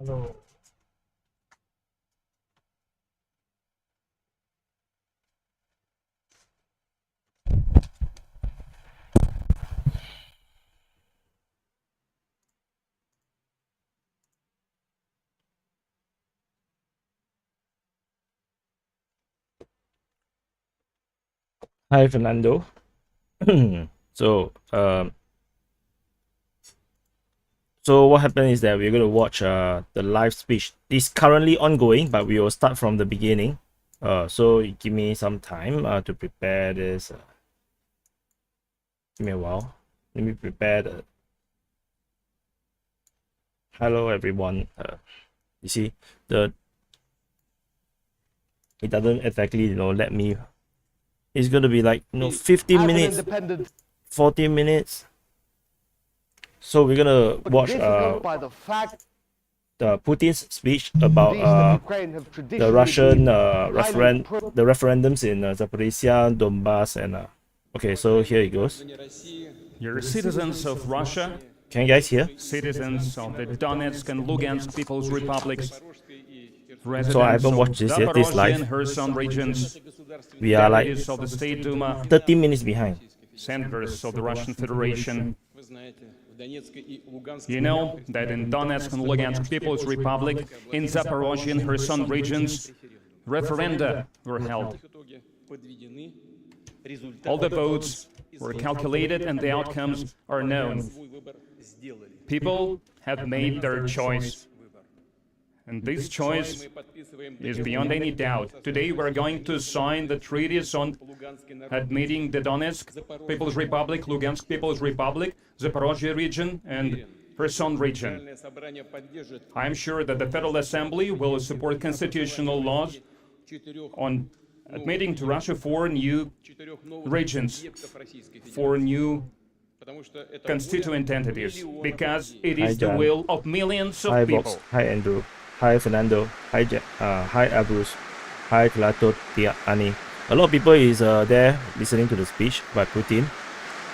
Hello. Hi, Fernando. so, um, so what happened is that we're going to watch the live speech. It's currently ongoing, but we will start from the beginning. So give me some time to prepare this. Give me a while. Let me prepare the. Hello, everyone. You see, it doesn't exactly let me. It's going to be like 15 minutes, 40 minutes. So we're gonna watch the Putin's speech about the Russian the referendums in Zaporizhia, Donbass, and okay. So here it goes. You're citizens of Russia. Can you guys hear? Citizens of the Donetsk and Lugansk People's Republics. So I haven't watched this yet. This live. Kherson regions. We are like of the State Duma. 30 minutes behind. Senators of the Russian Federation. You know that in Donetsk and Lugansk People's Republic, in Zaporozhye and Kherson regions, referenda were held. All the votes were calculated and the outcomes are known. People have made their choice. And this choice is beyond any doubt. Today we're going to sign the treaties on admitting the Donetsk People's Republic, Lugansk People's Republic, Zaporozhye region, and Kherson region. I'm sure that the Federal Assembly will support constitutional laws on admitting to Russia 4 new regions, 4 new constituent entities, because it is the will of millions of people. Hi, Andrew. Hi, Fernando. Hi, hi, Abrus. Hi, Klato, Ani. A lot of people is there listening to the speech by Putin.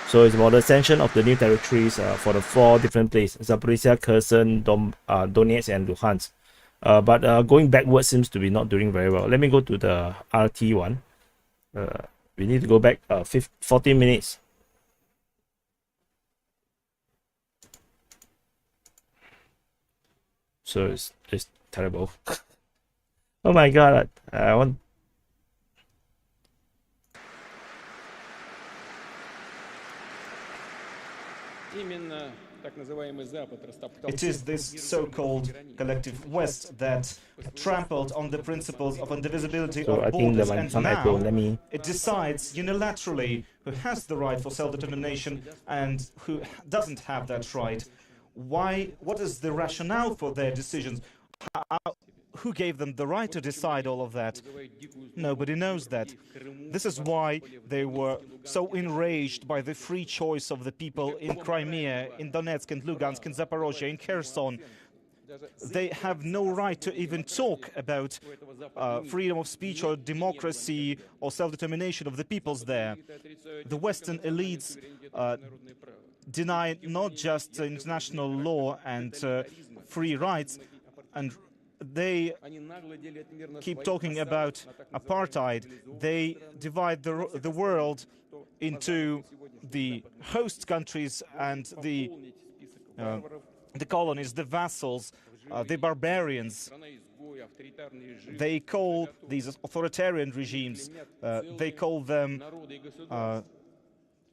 So it's about the extension of the new territories for the 4 different places: Zaporizhia, Kherson, Donetsk, and Luhansk. But going backwards seems to be not doing very well. Let me go to the RT one. We need to go back 14 minutes. So it's terrible. Oh my god, I want. It is this so-called collective West that trampled on the principles of indivisibility of borders, and now it decides unilaterally who has the right for self-determination and who doesn't have that right. Why? What is the rationale for their decisions? Who gave them the right to decide all of that? Nobody knows that. This is why they were so enraged by the free choice of the people in Crimea, in Donetsk and Lugansk, in Zaporozhye, in Kherson. They have no right to even talk about freedom of speech or democracy or self-determination of the peoples there. The Western elites deny not just international law and free rights, and they keep talking about apartheid. They divide the world into the host countries and the colonies, the vassals, the barbarians. They call these authoritarian regimes, they call them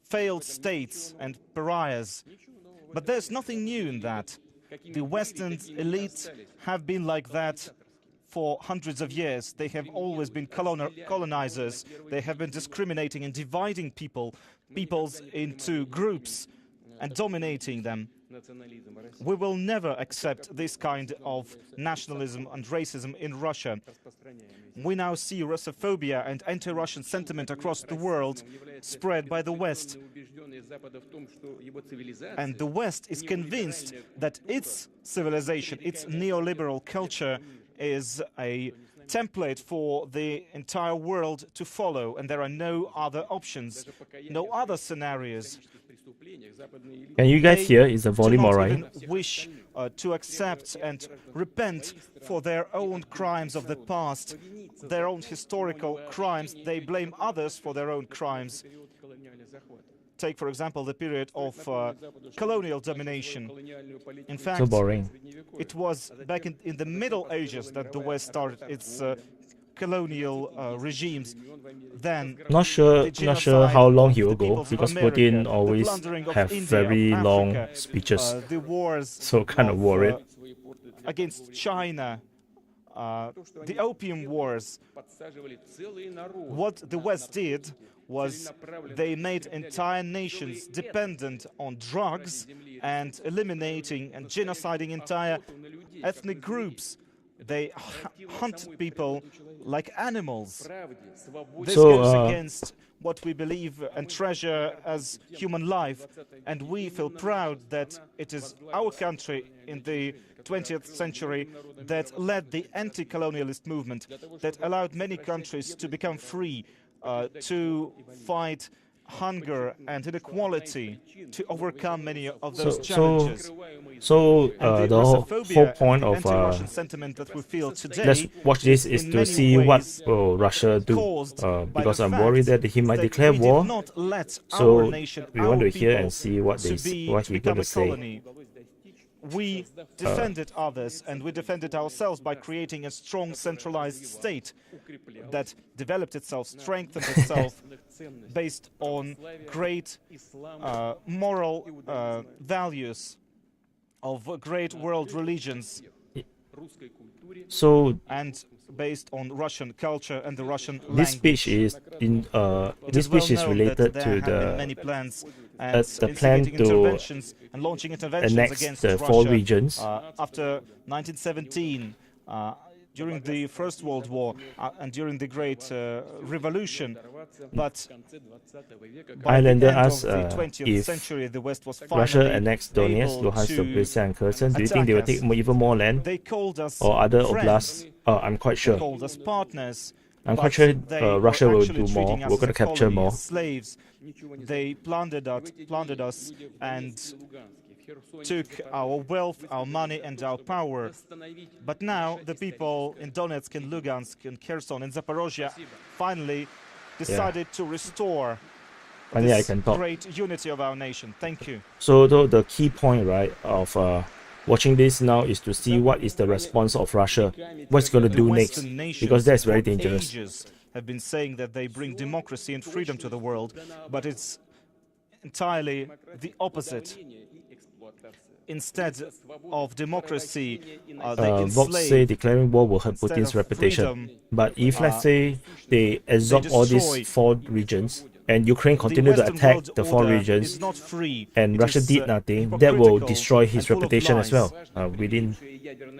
failed states and pariahs. But there's nothing new in that. The Western elites have been like that for hundreds of years. They have always been colonizers. They have been discriminating and dividing peoples into groups and dominating them. We will never accept this kind of nationalism and racism in Russia. We now see Russophobia and anti-Russian sentiment across the world spread by the West. And the West is convinced that its civilization, its neoliberal culture, is a template for the entire world to follow, and there are no other options, no other scenarios. Can you guys hear? Is the volume do not alright? even wish to accept and repent for their own crimes of the past, their own historical crimes. They blame others for their own crimes. Take, for example, the period of colonial domination. In fact, So boring. it was back in the Middle Ages that the West started its colonial regimes. Then Not sure how long he will go, because Putin always have India, very long Africa, speeches. the wars So kind of worried. against China, the Opium Wars. What the West did was they made entire nations dependent on drugs and eliminating and genociding entire ethnic groups. They hunt people like animals. This goes against what we believe and treasure as human life, and we feel proud that it is our country in the 20th century that led the anti-colonialist movement, that allowed many countries to become free, to fight hunger and inequality, to overcome many of those challenges. So And the whole Russophobia point and the of anti-Russian sentiment that we feel today, let's watch this is in to many see what ways will Russia do, caused by because the I'm worried fact that he might that declare we war. did not let So our nation, we want our to hear people, and see what to they what to he's become going to a say. colony. We defended others and we defended ourselves by creating a strong centralized state that developed itself, strengthened itself based on great moral values of great world religions So and based on Russian culture and the Russian this language. speech is in It this is well speech is known related that to there have been many the plans and the plan instigating to interventions and launching interventions annex against the Russia 4 regions. after 1917, during the First World War and during the Great Revolution. But by the end Islander of asked the 20th if century, the West was Russia finally annexed Donetsk, able Luhansk, to Zaporizhzhia, and Kherson. Do you think they will attack take us. even more land They called us or other friends. oblasts? I'm quite They sure. called us partners. I'm but quite sure they were Russia will actually do more. treating us We're as going to a capture colony, more. as slaves. They plundered us and took our wealth, our money, and our power. But now the people in Donetsk and Lugansk and Kherson and Zaporozhye finally decided to restore Finally, I this can talk. great unity of our nation. Thank you. So the key point, right, of watching this now is to see what is the response of Russia, what's going to The do next, Western nations because that's very for dangerous. ages have been saying that they bring democracy and freedom to the world, but it's entirely the opposite. Instead of democracy, they Vox say enslave. declaring war will hurt Instead Putin's of reputation. freedom, But if, let's say, they absorb all destroy. these 4 regions, and Ukraine continue to Western attack world the 4 order regions, is not free. and It Russia is, did nothing, that will hypocritical destroy his and full of reputation as lies. well. Within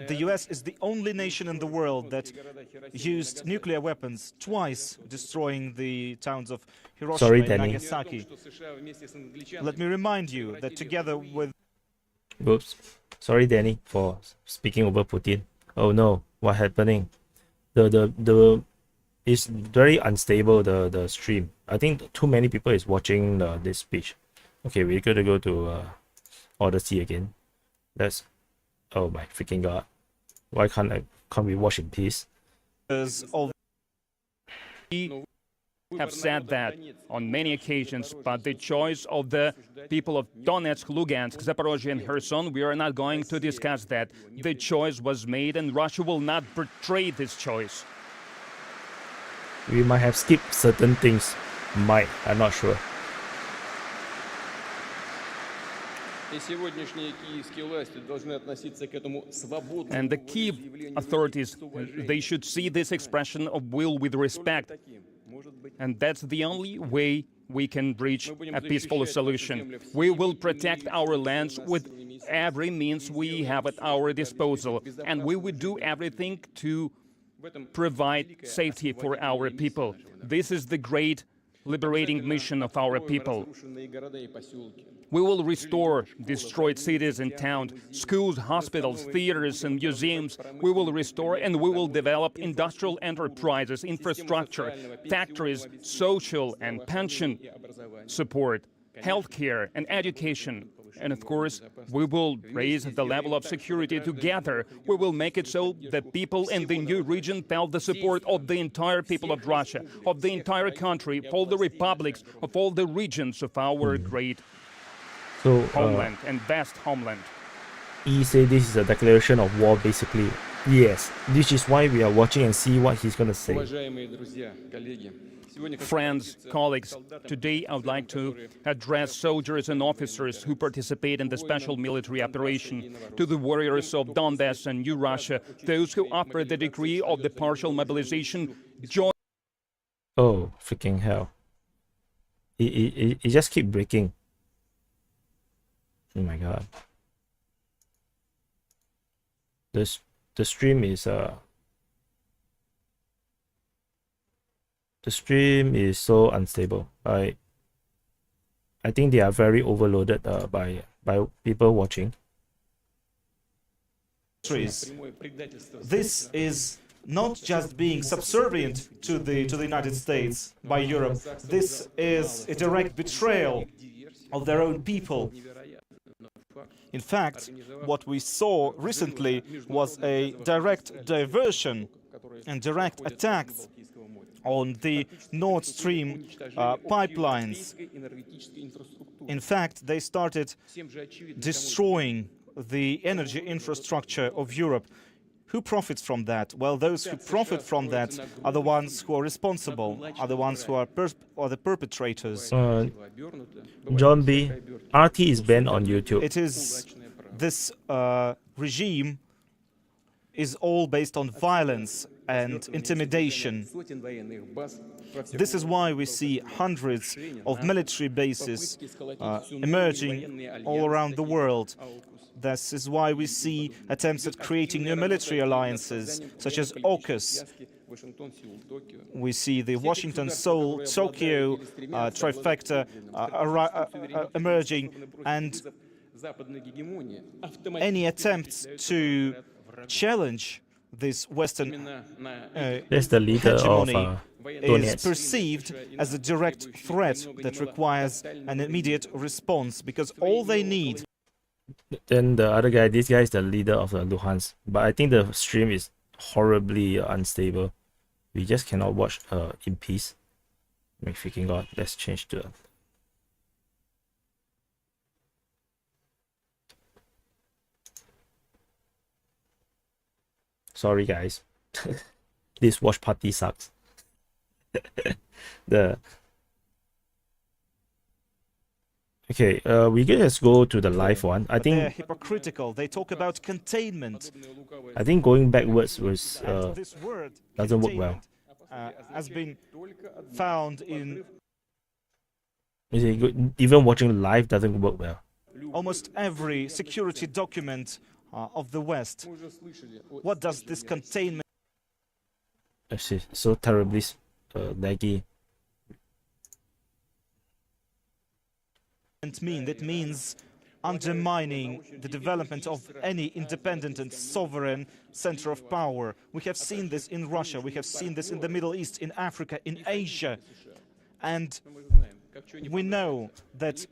The US is the only nation in the world that used nuclear weapons twice, destroying the towns of Hiroshima Sorry, and Danny. Nagasaki. Let me remind you that together with Oops. Sorry, Danny, for speaking over Putin. Oh no, what happening? The it's very unstable, the stream. I think too many people is watching this speech. Okay, we're gonna go to Odyssey again. Let's. Oh my freaking god! Why can't we watch in peace? of Have said that on many occasions, but the choice of the people of Donetsk, Lugansk, Zaporozhye, and Kherson, we are not going to discuss that. The choice was made, and Russia will not betray this choice. We might have skipped certain things. Might, I'm not sure. And the key authorities, they should see this expression of will with respect. And that's the only way we can reach a peaceful solution. We will protect our lands with every means we have at our disposal, and we will do everything to provide safety for our people. This is the great liberating mission of our people. We will restore destroyed cities and towns, schools, hospitals, theaters, and museums. We will restore and we will develop industrial enterprises, infrastructure, factories, social and pension support. healthcare, and education. And of course, we will raise the level of security together. We will make it so that people in the new region felt the support of the entire people of Russia, of the entire country, of all the republics, of all the regions of our great homeland and vast homeland. He said this is a declaration of war, basically. Yes, this is why we are watching and see what he's going to say. Friends, colleagues, today I would like to address soldiers and officers who participate in the special military operation, to the warriors of Donbass and New Russia, those who offer the decree of the partial mobilization, join. Oh, freaking hell. It just keep breaking. Oh my god. The stream is so unstable. I think they are very overloaded by people watching. This is not just being subservient to the United States by Europe. This is a direct betrayal of their own people. In fact, what we saw recently was a direct diversion and direct attacks on the Nord Stream pipelines. In fact, they started destroying the energy infrastructure of Europe. Who profits from that? Well, those who profit from that are the ones who are responsible, are the ones who are the perpetrators. John B., RT is banned on YouTube. It is this regime is all based on violence and intimidation. This is why we see hundreds of military bases emerging all around the world. This is why we see attempts at creating new military alliances, such as AUKUS. We see the Washington, Seoul, Tokyo trifecta emerging, and any attempts to challenge this Western That's the leader hegemony of is perceived as a direct threat that requires an immediate response, because all they need. Then the other guy, this guy is the leader of the Luhansk. But I think the stream is horribly unstable. We just cannot watch in peace. My freaking god, let's change to... Sorry guys. This watch party sucks. Okay, we can just go to the live one. I think they're hypocritical. They talk about containment. I think going backwards was This word doesn't work well. Has been found in even watching live doesn't work well. almost every security document of the West. What does this containment Actually, so terribly laggy. mean? That means undermining the development of any independent and sovereign center of power. We have seen this in Russia, we have seen this in the Middle East, in Africa, in Asia. And we know that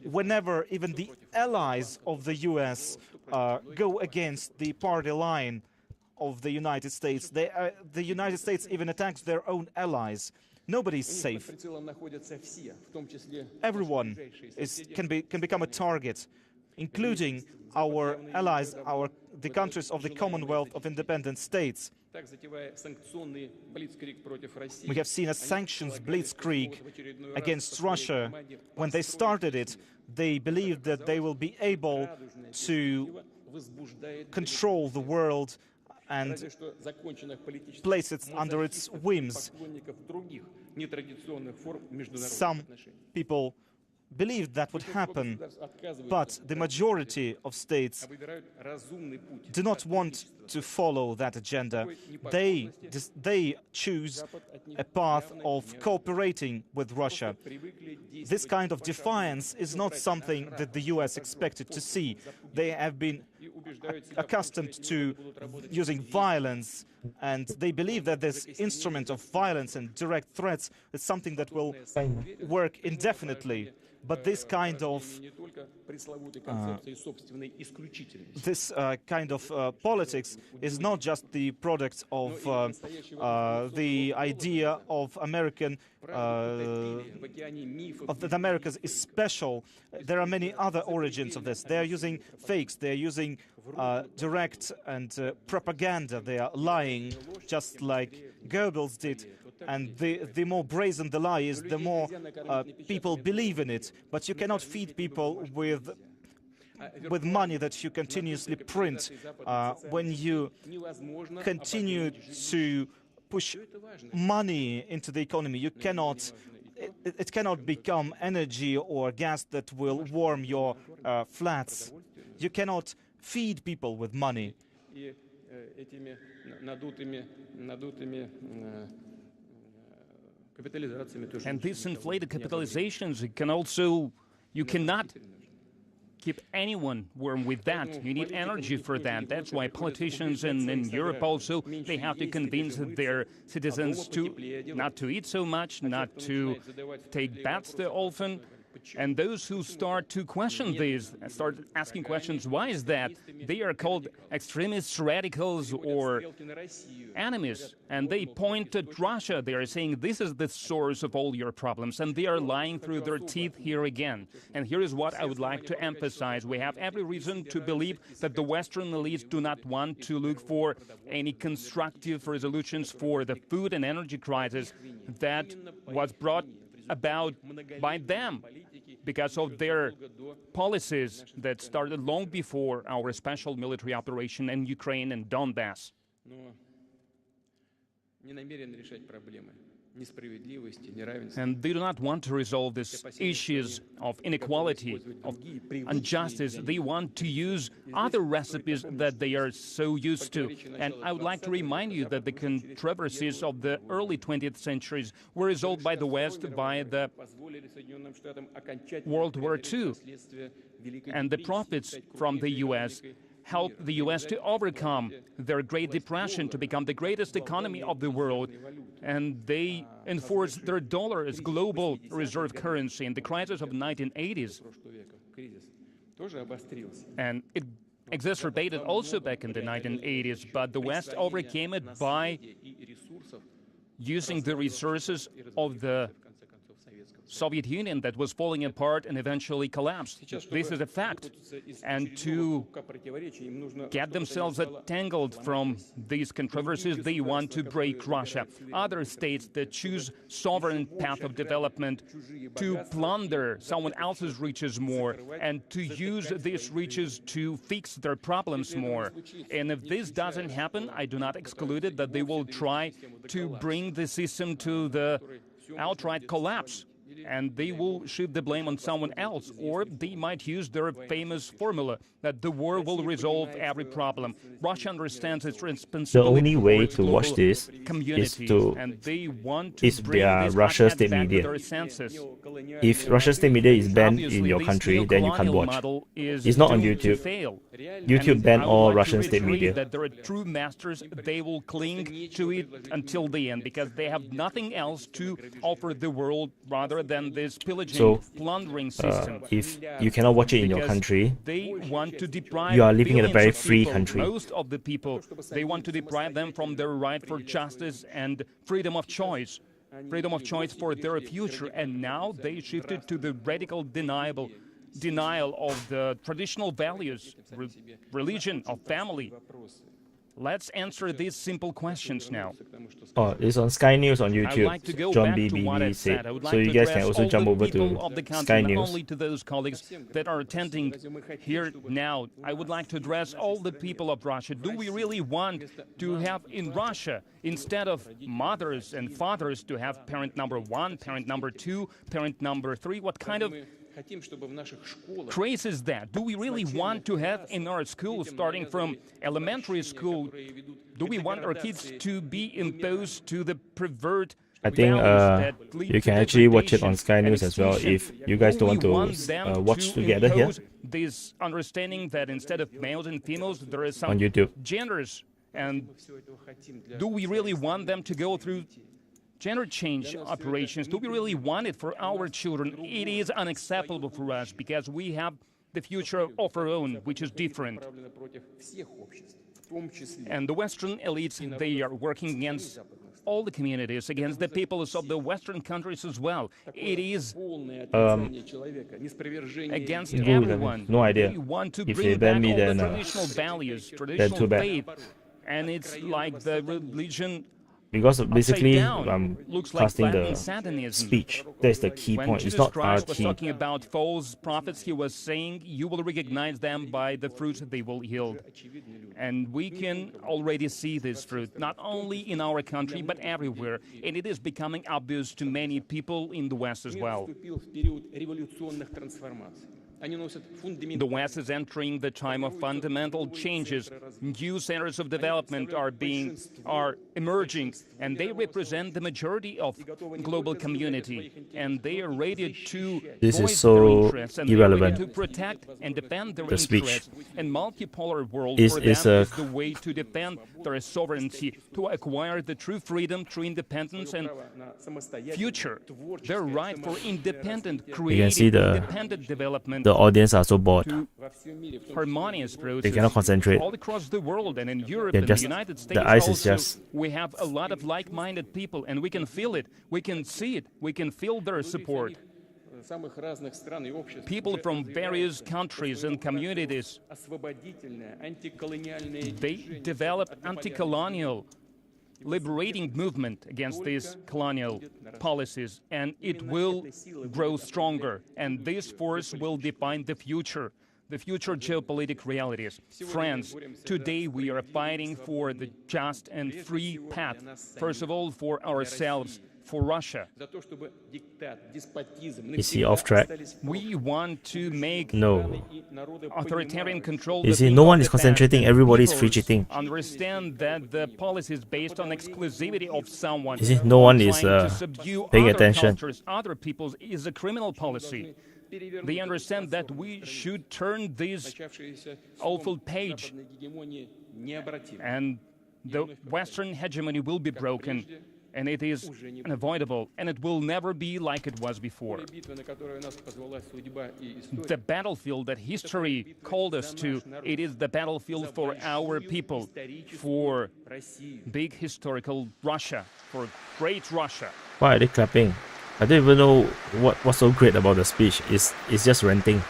whenever even the allies of the US go against the party line of the United States, the United States even attacks their own allies. Nobody's safe. Everyone can become a target, including our allies, the countries of the Commonwealth of Independent States. We have seen a sanctions blitzkrieg against Russia. When they started it, they believed that they will be able to control the world and place it under its whims. Some people believed that would happen, but the majority of states do not want to follow that agenda. They choose a path of cooperating with Russia. This kind of defiance is not something that the US expected to see. They have been accustomed to using violence, and they believe that this instrument of violence and direct threats is something that will work indefinitely. But this kind of politics is not just the product of the idea of American of the Americas is special. There are many other origins of this. They are using fakes. They are using direct and propaganda. They are lying, just like Goebbels did. And the more brazen the lie is, the more people believe in it. But you cannot feed people with money that you continuously print. When you continue to push money into the economy, you cannot. It cannot become energy or gas that will warm your flats. You cannot feed people with money. And these inflated capitalizations, you cannot keep anyone warm with that. You need energy for that. That's why politicians in Europe also, they have to convince their citizens to not to eat so much, not to take baths so often. And those who start to question this, start asking questions, why is that? They are called extremists, radicals, or enemies. And they point at Russia. They are saying this is the source of all your problems. And they are lying through their teeth here again. And here is what I would like to emphasize. We have every reason to believe that the Western elites do not want to look for any constructive resolutions for the food and energy crisis that was brought about by them because of their policies that started long before our special military operation in Ukraine and Donbass. And they do not want to resolve these issues of inequality, of injustice. They want to use other recipes that they are so used to. And I would like to remind you that the controversies of the early 20th centuries were resolved by the West by the World War II. And the profits from the U.S. helped the U.S. to overcome their Great Depression, to become the greatest economy of the world. And they enforced their dollar as global reserve currency in the crisis of the 1980s. And it exacerbated also back in the 1980s, but the West overcame it by using the resources of the Soviet Union that was falling apart and eventually collapsed. This is a fact. And to get themselves entangled from these controversies, they want to break Russia. Other states that choose sovereign path of development to plunder someone else's riches more and to use these riches to fix their problems more. And if this doesn't happen, I do not exclude it that they will try to bring the system to the outright collapse. And they will shift the blame on someone else, or they might use their famous formula that the war will resolve every problem. Russia understands its responsibility. The only way to watch this is via Russia's state media. If Russia's state media is banned in your country, then you can't watch. It's not on YouTube. YouTube banned all Russian state media. That there are true masters, they will cling to it until the end because they have nothing else to offer the world rather than this pillaging, plundering system. If you cannot watch it in your country, they want to deprive you are living in a very billions of free people, country. Most of the people, they want to deprive them from their right for justice and freedom of choice for their future. And now they shifted to the radical denial of the traditional values, religion, of family. Let's answer these simple questions now. Oh, it's on Sky News on YouTube. Like John BBB said. So you guys can also jump over to Sky News. Not only to those colleagues that are attending here now. I would like to address all the people of Russia. Do we really want to have in Russia, instead of mothers and fathers, to have parent number 1, parent number 2, parent number 3? What kind of craze is that? Do we really want to have in our schools, starting from elementary school, do we want our kids to be imposed to the pervert I think you can actually watch it on Sky News as well if you guys don't want to watch together here. This understanding that instead of males and females, there is some on YouTube. genders. And do we really want them to go through gender change operations, do we really want it for our children? It is unacceptable for us because we have the future of our own, which is different. And the Western elites, they are working against all the communities, against the peoples of the Western countries as well. It is against everyone. No idea. They want to If bring they ban back me, all then, the traditional values, too traditional bad. faith. And it's like the religion Because basically, down. I'm Looks like casting Latin the Satanism. speech. That's the key When point. Jesus It's not Christ was RT. talking about false prophets, he was saying, you will recognize them by the fruit they will yield. And we can already see this fruit, not only in our country, but everywhere. And it is becoming obvious to many people in the West as well. The West is entering the time of fundamental changes. New centers of development are emerging, and they represent the majority of global community. And they are ready to This is voice so their interests, and they're irrelevant. ready to protect and defend their The speech interests. And multipolar world is for them a- is the way to defend their sovereignty, to acquire the true freedom, true independence, and future. Their right for independent, see creative, the- independent development. The audience are so bored. To harmonious process. They cannot concentrate. All across the world and in Europe They're and just- the United States the eyes is also, just- we have a lot of like-minded people, and we can feel it, we can see it, we can feel their support. People from various countries and communities, they develop anti-colonial liberating movement against these colonial policies, and it will grow stronger, and this force will define the future geopolitical realities. Friends, today we are fighting for the just and free path, first of all for ourselves, for Russia. Is he off track? We want to make No. authoritarian control. You see, no one is concentrating, everybody is fidgeting. Understand that the policy is based on exclusivity of someone. You see, no one is trying to subdue paying other attention. cultures, other peoples is a criminal policy. They understand that we should turn this awful page, and the Western hegemony will be broken. And it is unavoidable, and it will never be like it was before. The battlefield that history called us to, it is the battlefield for our people, for big historical Russia, for great Russia. Why are they clapping? I don't even know what's so great about the speech. It's just ranting.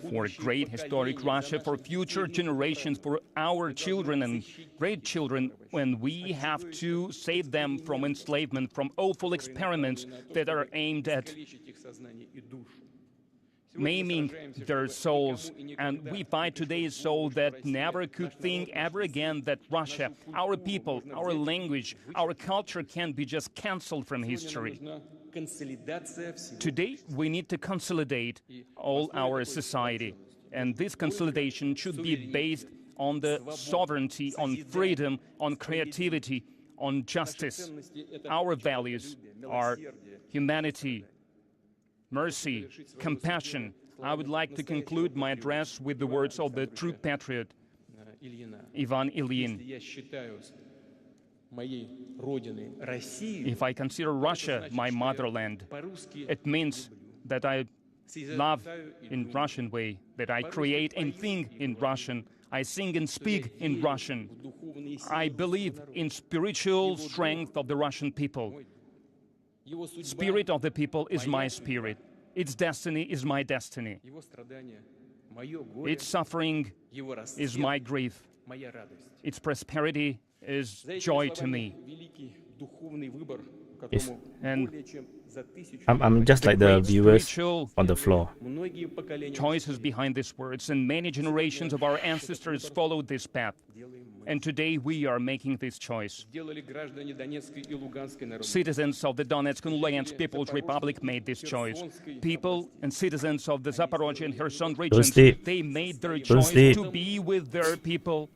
For great historic Russia, for future generations, for our children and great children, when we have to save them from enslavement, from awful experiments that are aimed at maiming their souls. And we fight today so that never could think ever again that Russia, our people, our language, our culture can be just cancelled from history. Today, we need to consolidate all our society, and this consolidation should be based on the sovereignty, on freedom, on creativity, on justice. Our values are humanity, mercy, compassion. I would like to conclude my address with the words of the true patriot, Ivan Ilyin. If I consider Russia my motherland, it means that I love in Russian way, that I create and think in Russian, I sing and speak in Russian. I believe in spiritual strength of the Russian people. Spirit of the people is my spirit. Its destiny is my destiny. Its suffering is my grief. Its prosperity is joy to me. Yes. And I'm just like the great viewers spiritual on the floor. choices behind these words, and many generations of our ancestors followed this path. And today we are making this choice. Citizens of the Donetsk and Luhansk People's Republic made this choice. People and citizens of the Zaporozhye and Kherson regions, sleep. they made their Don't choice sleep. to be with their people,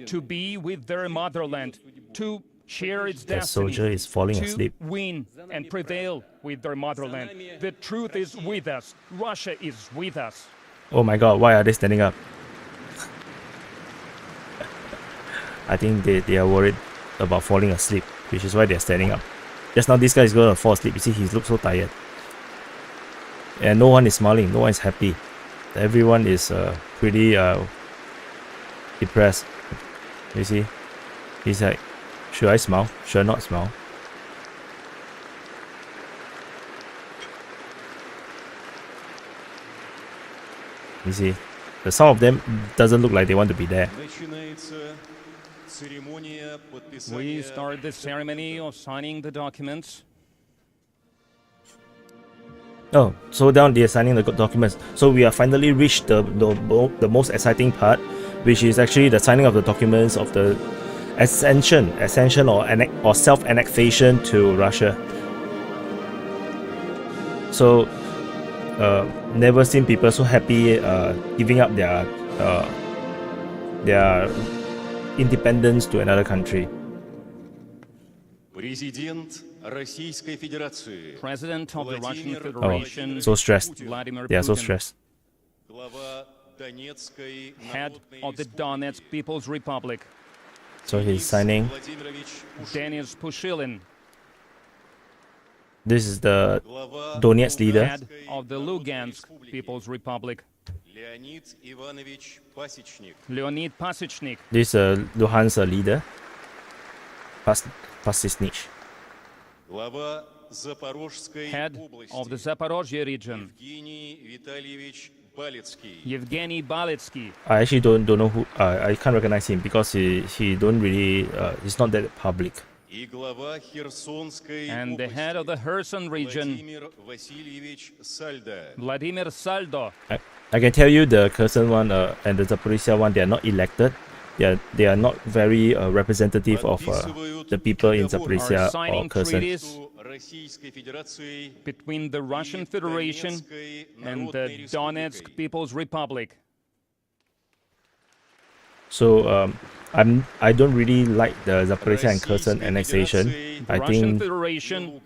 to be with their motherland, to share its The destiny, soldier is falling to asleep. win and prevail with their motherland. The truth is with us. Russia is with us. Oh my god, why are they standing up? I think they are worried about falling asleep, which is why they're standing up. Just now this guy is going to fall asleep. You see, he looks so tired. And no one is smiling, no one is happy. Everyone is pretty depressed. You see, he's like, should I smile? Should I not smile? You see, some of them doesn't look like they want to be there. We start the ceremony of signing the documents. Oh, so down they're signing the documents. So we have finally reached the most exciting part, which is actually the signing of the documents of the accession or self-annexation to Russia. So, never seen people so happy giving up their independence to another country. President of the Russian Federation. Oh, so stressed. Vladimir They are so Putin. stressed. Head of the Donetsk People's Republic. So he's signing. Denis Pushilin. This is the Donetsk leader. Head of the Lugansk People's Republic. Leonid Pasechnik. This Luhansk leader. Pasechnik. Head of the Zaporozhye region. Yevgeny Baletsky. I actually don't know who. I can't recognize him because he don't really. He's not that public. And the head of the Kherson region, Vladimir Saldo. I can tell you the Kherson one and the Zaporizhia one, they are not elected. They are not very representative of the people in Zaporizhia or Kherson. Between the Russian Federation and the Donetsk People's Republic. So I don't really like the Zaporizhia and Kherson annexation. I Russian think Federation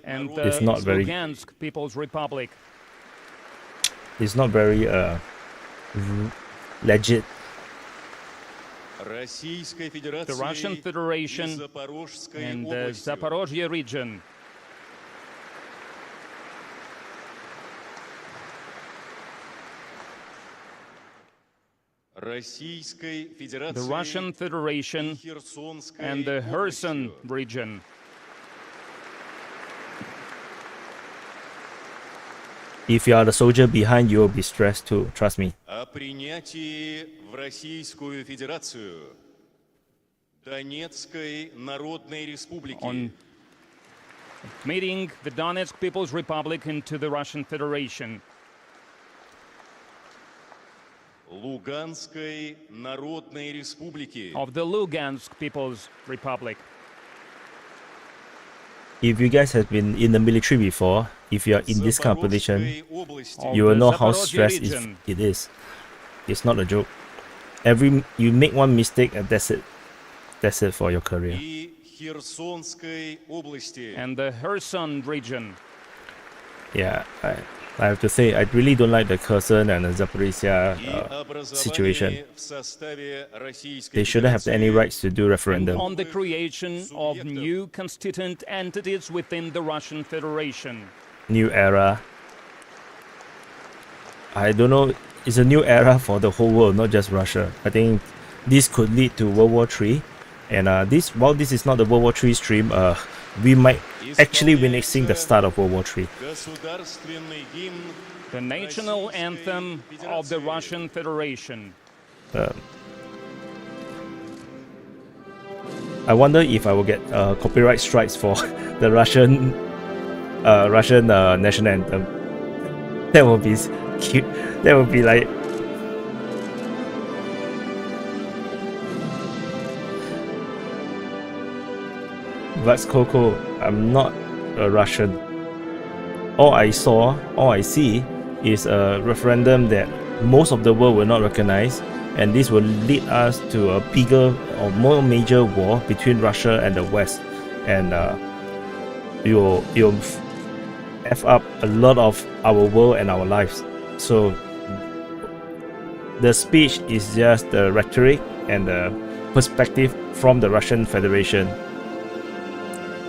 and the it's not very- Lugansk People's Republic. it's not very legit. The Russian Federation and the Zaporozhye region. The Russian Federation and the Kherson region. If you are the soldier behind, you will be stressed too. Trust me. On meeting the Donetsk People's Republic into the Russian Federation. Of the Lugansk People's Republic. If you guys have been in the military before, if you are in this kind of position, you will know how stressed it is. It's not a joke. You make one mistake and that's it. That's it for your career. And the Kherson region. Yeah, I have to say, I really don't like the Kherson and the Zaporizhia situation. They shouldn't have any rights to do referendum. On the creation of new constituent entities within the Russian Federation. New era. I don't know, it's a new era for the whole world, not just Russia. I think this could lead to World War III. And while this is not the World War III stream, we might actually witnessing the start of World War III. The national anthem of the Russian Federation. I wonder if I will get copyright strikes for the Russian national anthem. That would be cute. That would be like. That's Coco. I'm not a Russian. All I see is a referendum that most of the world will not recognize, and this will lead us to a bigger or more major war between Russia and the West, and you'll f up a lot of our world and our lives. So the speech is just the rhetoric and perspective from the Russian Federation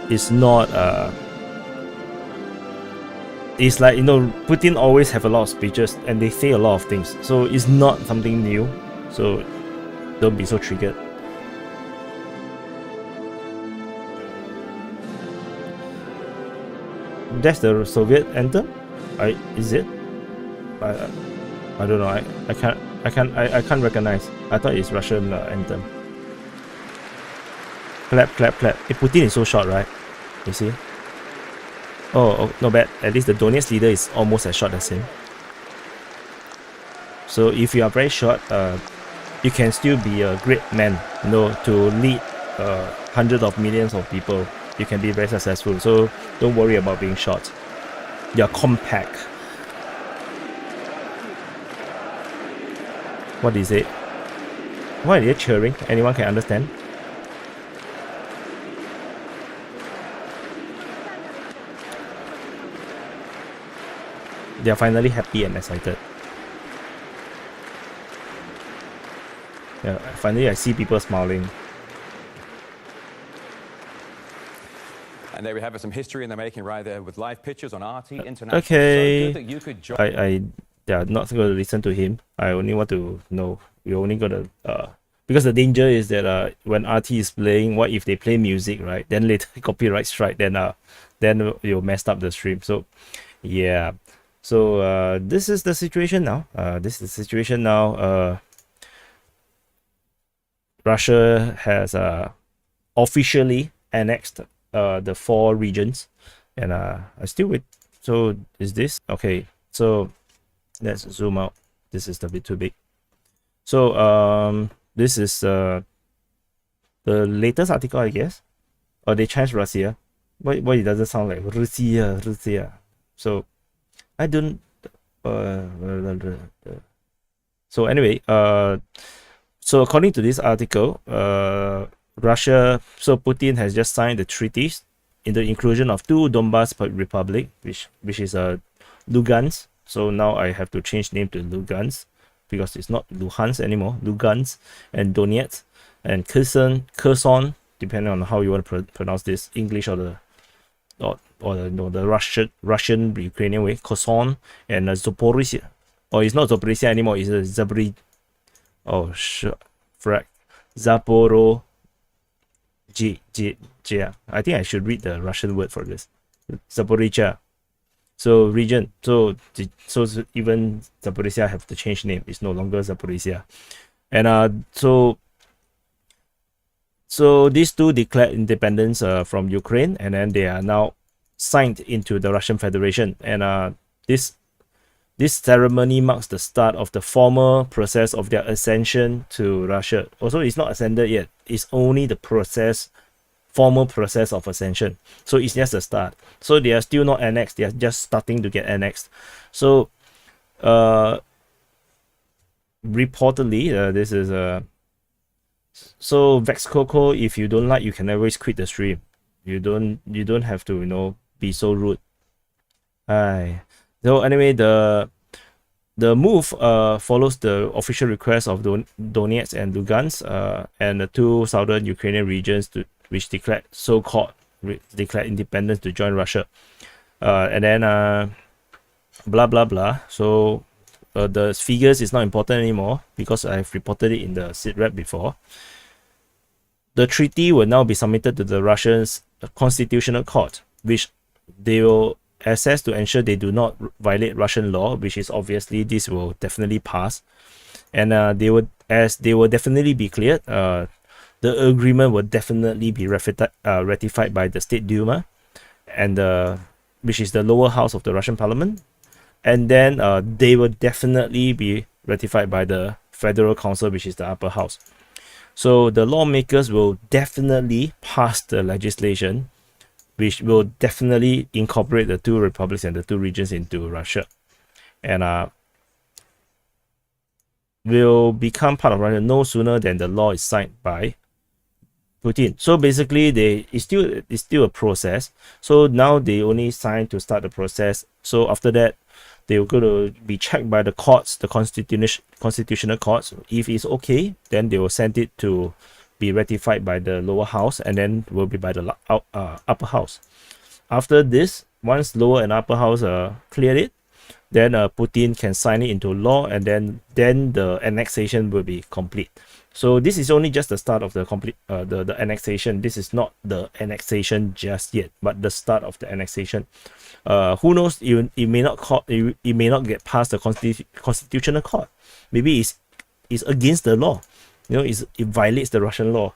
is not it's like, you know, Putin always have a lot of speeches and they say a lot of things, so it's not something new, so don't be so triggered. That's the Soviet anthem? Is it? I don't know. I can't recognize. I thought it's Russian anthem. Clap, clap, clap. Hey, Putin is so short, right? You see? Oh, not bad. At least the Donetsk leader is almost as short as him. So if you are very short, you can still be a great man, you know, to lead hundreds of millions of people. You can be very successful. So don't worry about being short. You're compact. What is it? Why are they cheering? Anyone can understand? They are finally happy and excited. Yeah, finally I see people smiling. And there we have some history in the making right there with live pictures on RT International. Okay. So good that you could join. Yeah, not going to listen to him. I only want to know. We're only going to because the danger is that when RT is playing, what if they play music, right? Then later copyright strike, then you'll mess up the stream. So yeah. So this is the situation now. Russia has officially annexed the 4 regions, and I still wait. So is this okay? So let's zoom out. This is a bit too big. So this is the latest article, I guess. Or they changed Russia. Why it doesn't sound like Russia? So I don't. So anyway, so according to this article, Russia, so Putin has just signed the treaties in the inclusion of 2 Donbas Republic, which is Lugansk. So now I have to change name to Lugansk because it's not Luhansk anymore. Lugansk and Donetsk and Kherson, depending on how you want to pronounce this, English or the Russian Ukrainian way, Kherson and Zaporizhia. Oh, it's not Zaporizhia anymore. It's Zaporizhia. Oh, frack. Zaporozhia. I think I should read the Russian word for this. Zaporizhia. So region. So even Zaporizhia have to change name. It's no longer Zaporizhia. And so these 2 declared independence from Ukraine, and then they are now signed into the Russian Federation. And this ceremony marks the start of the formal process of their ascension to Russia. Also, it's not ascended yet. It's only the formal process of ascension. So it's just a start. So they are still not annexed. They are just starting to get annexed. So reportedly, this is so Vex Coco, if you don't like, you can always quit the stream. You don't have to, you know, be so rude. So anyway, the move follows the official request of Donetsk and Lugansk and the 2 southern Ukrainian regions which declared declared independence to join Russia. And then blah blah blah. So the figures is not important anymore because I've reported it in the SITREP before. The treaty will now be submitted to the Russian's constitutional court, which they will assess to ensure they do not violate Russian law, which is obviously this will definitely pass. And they will definitely be cleared. The agreement will definitely be ratified by the State Duma, and which is the lower house of the Russian parliament. And then they will definitely be ratified by the Federal Council, which is the upper house. So the lawmakers will definitely pass the legislation, which will definitely incorporate the 2 republics and the 2 regions into Russia, and will become part of Russia no sooner than the law is signed by Putin. So basically, it's still a process. So now they only sign to start the process. So after that, they will go to be checked by the courts, the constitutional courts. If it's okay, then they will send it to be ratified by the lower house and then will be by the upper house. After this, once lower and upper house cleared it, then Putin can sign it into law, and then the annexation will be complete. So this is only just the start of the the annexation. This is not the annexation just yet, but the start of the annexation. Who knows? It may not get past the constitutional court. Maybe it's against the law. You know, it violates the Russian law.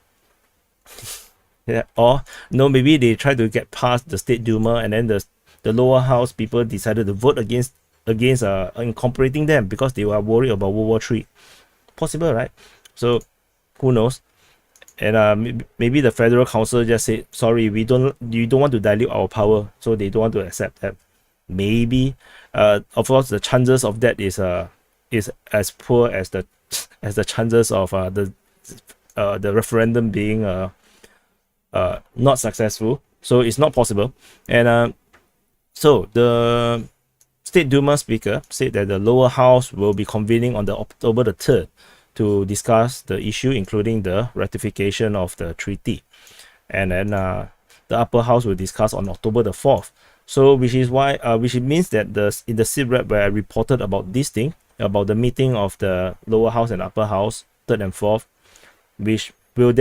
Yeah, or no, maybe they try to get past the State Duma, and then the lower house people decided to vote against incorporating them because they were worried about World War III. Possible, right? So who knows? And maybe the Federal Council just said, sorry, you don't want to dilute our power, so they don't want to accept that. Maybe, of course, the chances of that is as poor as the chances of the referendum being not successful. So it's not possible. And so the State Duma speaker said that the lower house will be convening on October the 3rd to discuss the issue, including the ratification of the treaty. And then the upper house will discuss on October the 4th. So which means that in the SITREP where I reported about this thing, about the meeting of the lower house and upper house, 3rd and 4th, which will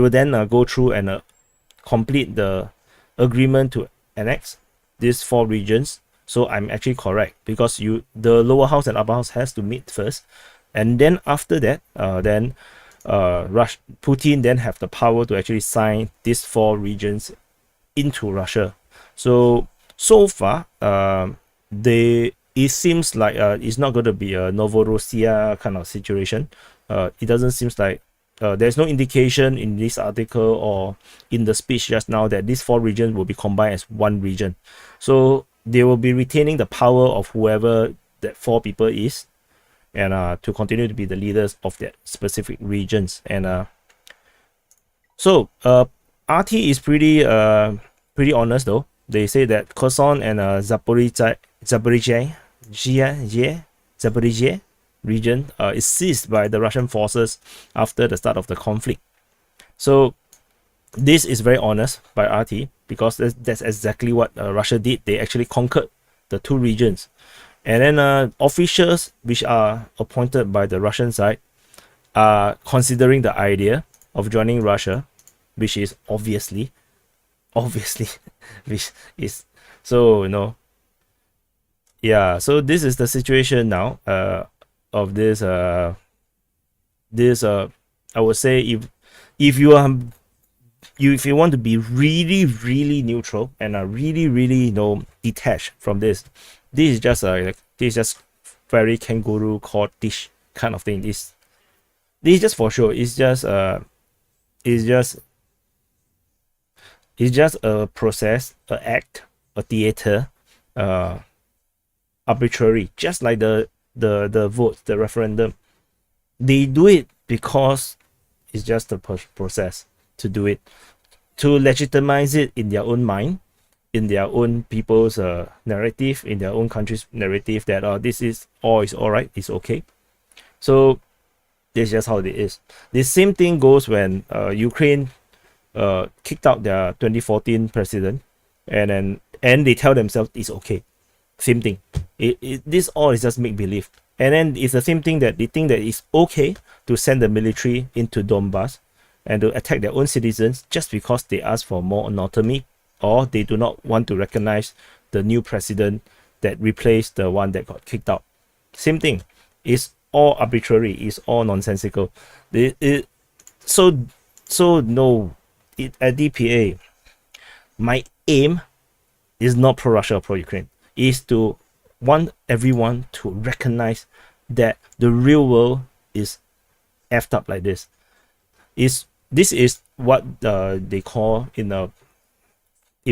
then go through and complete the agreement to annex these 4 regions. So I'm actually correct, because the lower house and upper house has to meet first, and then after that, Putin then have the power to actually sign these 4 regions into Russia. So far, it seems like it's not going to be a Novorossiya kind of situation. It doesn't seem like there's no indication in this article or in the speech just now that these 4 regions will be combined as one region. So they will be retaining the power of whoever that 4 people is, and to continue to be the leaders of that specific regions. And so RT is pretty honest though. They say that Kherson and Zaporizhia region is seized by the Russian forces after the start of the conflict. So this is very honest by RT, because that's exactly what Russia did. They actually conquered the 2 regions. And then officials which are appointed by the Russian side are considering the idea of joining Russia, which is obviously, which is, so, you know, yeah, so this is the situation now of this I would say, if you want to be really, really neutral and really detached from this, this is just very kangaroo court-ish kind of thing. This is just for sure. It's just a process, an act, a theater, arbitrary, just like the vote, the referendum. They do it because it's just a process to do it, to legitimize it in their own mind, in their own people's narrative, in their own country's narrative, that this is all right, it's okay. So that's just how it is. The same thing goes when Ukraine kicked out their 2014 president, and they tell themselves it's okay. Same thing. This all is just make believe. And then it's the same thing that they think that it's okay to send the military into Donbass and to attack their own citizens just because they ask for more autonomy, or they do not want to recognize the new president that replaced the one that got kicked out. Same thing. It's all arbitrary. It's all nonsensical. So no, at DPA, my aim is not pro-Russia or pro-Ukraine. Is to want everyone to recognize that the real world is effed up like this. This is what they call in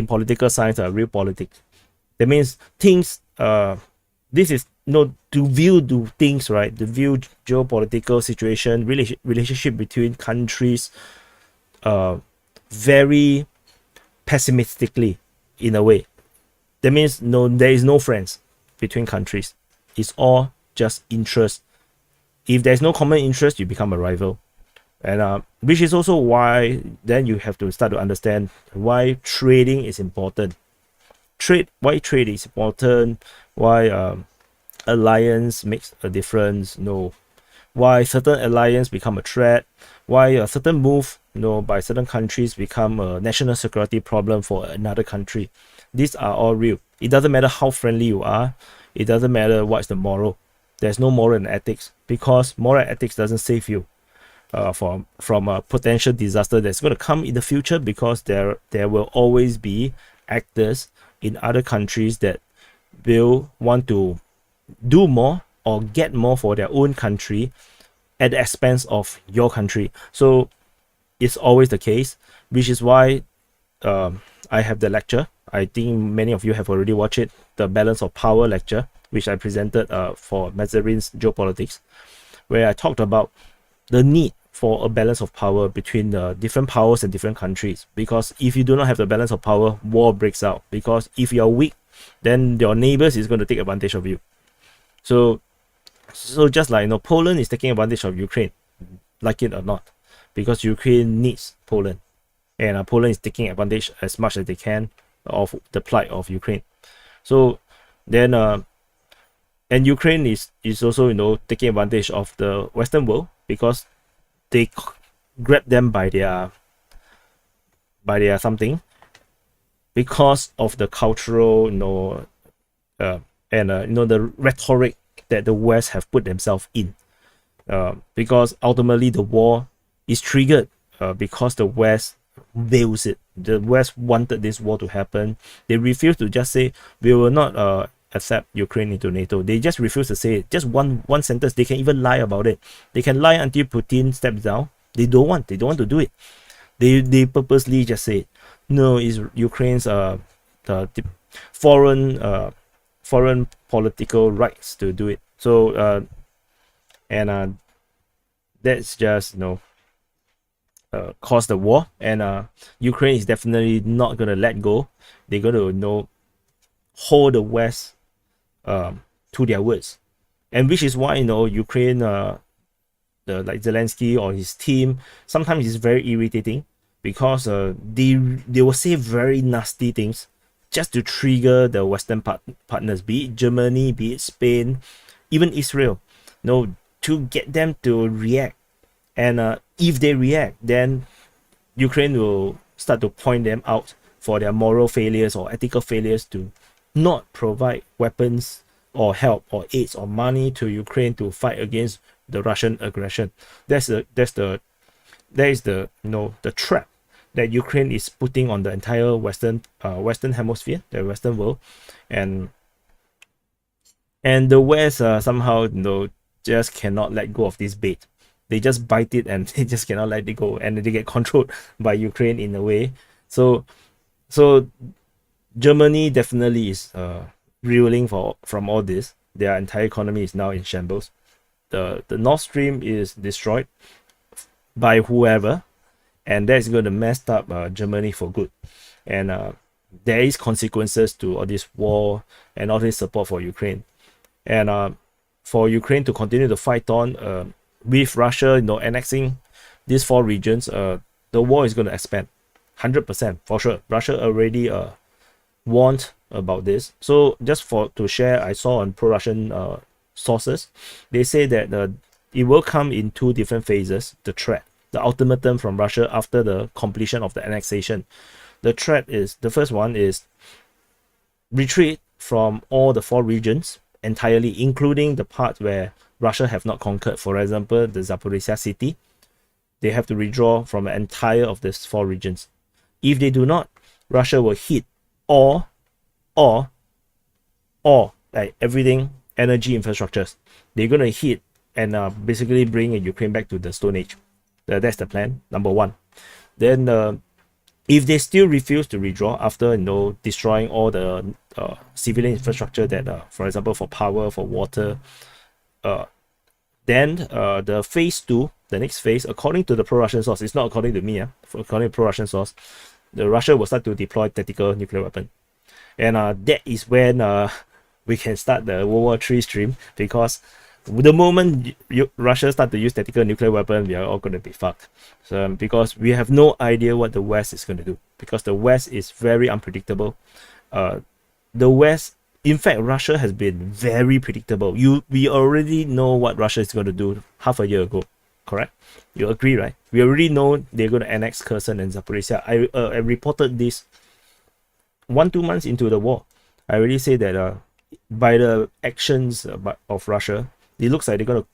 political science real politics. That means things. This is to view the things, right. To view geopolitical situation, relationship between countries, very pessimistically in a way. That means there is no friends between countries. It's all just interest. If there's no common interest, you become a rival. And which is also why then you have to start to understand why trading is important. Why trade is important, why alliance makes a difference, why certain alliance become a threat, why a certain move, by certain countries become a national security problem for another country. These are all real. It doesn't matter how friendly you are. It doesn't matter what's the moral. There's no moral and ethics, because moral and ethics doesn't save you from a potential disaster that's going to come in the future, because there will always be actors in other countries that will want to do more or get more for their own country at the expense of your country. So it's always the case, which is why I have the lecture. I think many of you have already watched it, the balance of power lecture, which I presented for Mazarin's geopolitics, where I talked about the need for a balance of power between different powers and different countries. Because if you do not have the balance of power, war breaks out. Because if you are weak, then your neighbors is going to take advantage of you. So just like Poland is taking advantage of Ukraine, like it or not, because Ukraine needs Poland, and Poland is taking advantage as much as they can of the plight of Ukraine. So then and Ukraine is also taking advantage of the Western world, because they grab them by their something, because of the cultural and the rhetoric that the West have put themselves in, because ultimately the war is triggered because the West wills it. The West wanted this war to happen. They refused to just say we will not accept Ukraine into NATO. They just refuse to say it. Just one sentence. They can even lie about it. They can lie until Putin steps down. They don't want to do it. They purposely just say no, it's Ukraine's the foreign political rights to do it. So and that's just cause the war, and Ukraine is definitely not gonna let go. They're gonna hold the West to their words, and which is why Ukraine like Zelensky or his team sometimes is very irritating, because they will say very nasty things just to trigger the Western partners, be it Germany, be it Spain, even Israel, to get them to react. And if they react, then Ukraine will start to point them out for their moral failures or ethical failures to not provide weapons or help or aids or money to Ukraine to fight against the Russian aggression. That is the trap that Ukraine is putting on the entire Western hemisphere, the Western world, and the West somehow just cannot let go of this bait. They just bite it and they just cannot let it go, and they get controlled by Ukraine in a way. So Germany definitely is reeling from all this. Their entire economy is now in shambles. The Nord Stream is destroyed by whoever, and that's going to mess up Germany for good. And there is consequences to all this war and all this support for Ukraine. And for Ukraine to continue to fight on with Russia, annexing these 4 regions, the war is going to expand 100% for sure. Russia already warned about this. So just to share, I saw on pro-Russian sources, they say that it will come in 2 different phases. The threat, the ultimatum from Russia after the completion of the annexation. The threat is, the first one is retreat from all the 4 regions entirely, including the part where Russia have not conquered. For example, the Zaporizhia city, they have to withdraw from the entire of these 4 regions. If they do not, Russia will hit all like everything, energy infrastructures. They're going to hit and basically bring Ukraine back to the Stone Age. That's the plan, number 1. Then if they still refuse to withdraw after destroying all the civilian infrastructure that for example for power, for water, then the phase 2, the next phase, according to the pro-Russian source, it's not according to me, according to pro-Russian source, the Russia will start to deploy tactical nuclear weapon. And that is when we can start the World War III stream, because The moment Russia start to use tactical nuclear weapon, we are all going to be fucked. So because we have no idea what the West is going to do, because the West is very unpredictable. The West, in fact, Russia has been very predictable. We already know what Russia is going to do half a year ago, correct? You agree, right? We already know they're going to annex Kherson and Zaporizhia. I reported this 1-2 months into the war. I already say that by the actions of Russia, it looks like they're going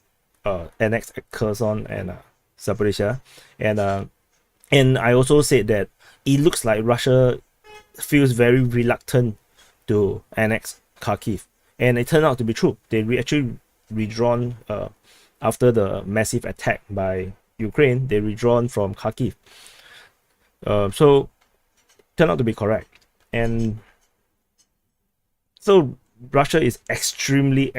to annex Kherson and Zaporizhia, and I also said that it looks like Russia feels very reluctant to annex Kharkiv, and it turned out to be true. They actually redrawn after the massive attack by Ukraine. They redrawn from Kharkiv, so turned out to be correct. And so Russia is extremely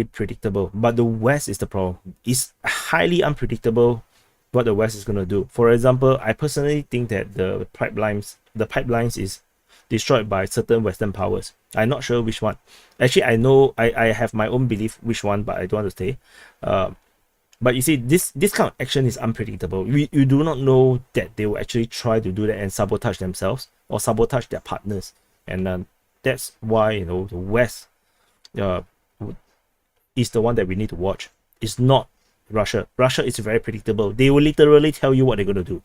predictable, but the West is the problem. It's highly unpredictable what the West is going to do. For example, I personally think that the pipelines is destroyed by certain Western powers. I'm not sure which one. Actually, I know I have my own belief which one, but I don't want to say. But you see, this kind of action is unpredictable. You do not know that they will actually try to do that and sabotage themselves or sabotage their partners, and that's why the West is the one that we need to watch. It's not Russia. Russia is very predictable. They will literally tell you what they're going to do.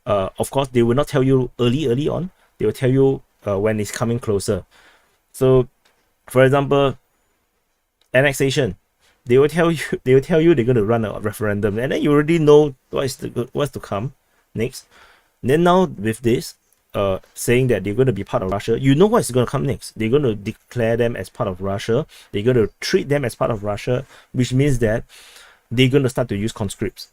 Of course, they will not tell you early on. They will tell you when it's coming closer. So, for example, annexation. They will tell you they're going to run a referendum, and then you already know what's to come next. And then now with this, saying that they're going to be part of Russia, you know what's going to come next. They're going to declare them as part of Russia. They're going to treat them as part of Russia, which means that they're going to start to use conscripts.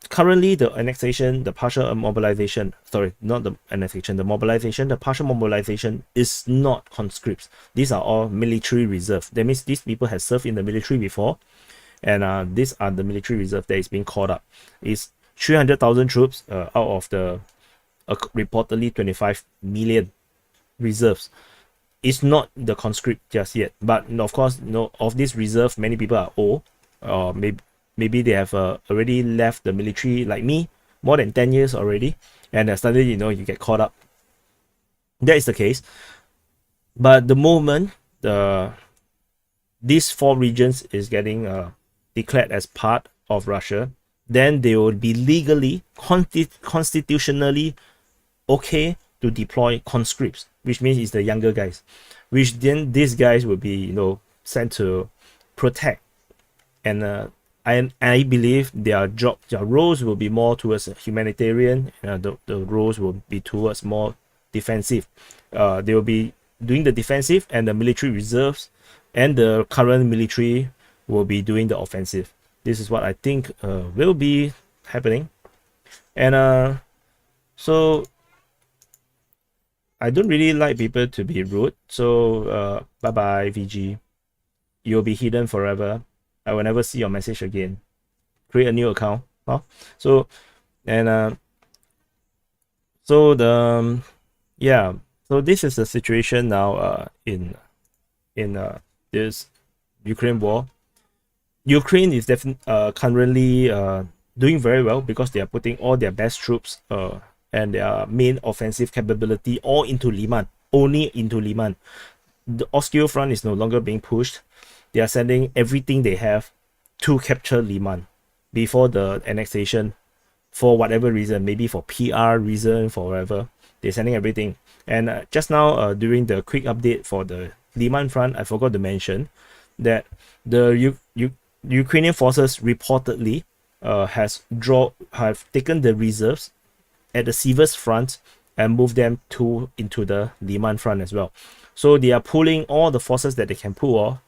Currently, the annexation, the partial mobilization, sorry, not the annexation, the mobilization, the partial mobilization is not conscripts. These are all military reserve. That means these people have served in the military before, and these are the military reserve that is being called up. It's 300,000 troops out of the reportedly 25 million reserves. It's not the conscript just yet, but of course, of this reserve, many people are old, or maybe they have already left the military, like me, more than 10 years already, and suddenly you get caught up. That is the case. But the moment these 4 regions is getting declared as part of Russia, then they will be legally, constitutionally okay to deploy conscripts, which means it's the younger guys, which then these guys will be sent to protect. And I believe their roles will be more towards humanitarian. The roles will be towards more defensive. They will be doing the defensive, and the military reserves and the current military will be doing the offensive. This is what I think will be happening. And so I don't really like people to be rude. So bye bye VG. You'll be hidden forever. I will never see your message again. Create a new account. So this is the situation now in this Ukraine war. Ukraine is definitely currently doing very well because they are putting all their best troops and their main offensive capability all into Liman, only into Liman. The Oskil front is no longer being pushed. They are sending everything they have to capture Liman before the annexation, for whatever reason, maybe for PR reason, for whatever. They're sending everything. And just now, during the quick update for the Liman front, I forgot to mention that the Ukrainian forces reportedly have taken the reserves at the Sivas front and moved them into the Liman front as well. So they are pulling all the forces that they can pull off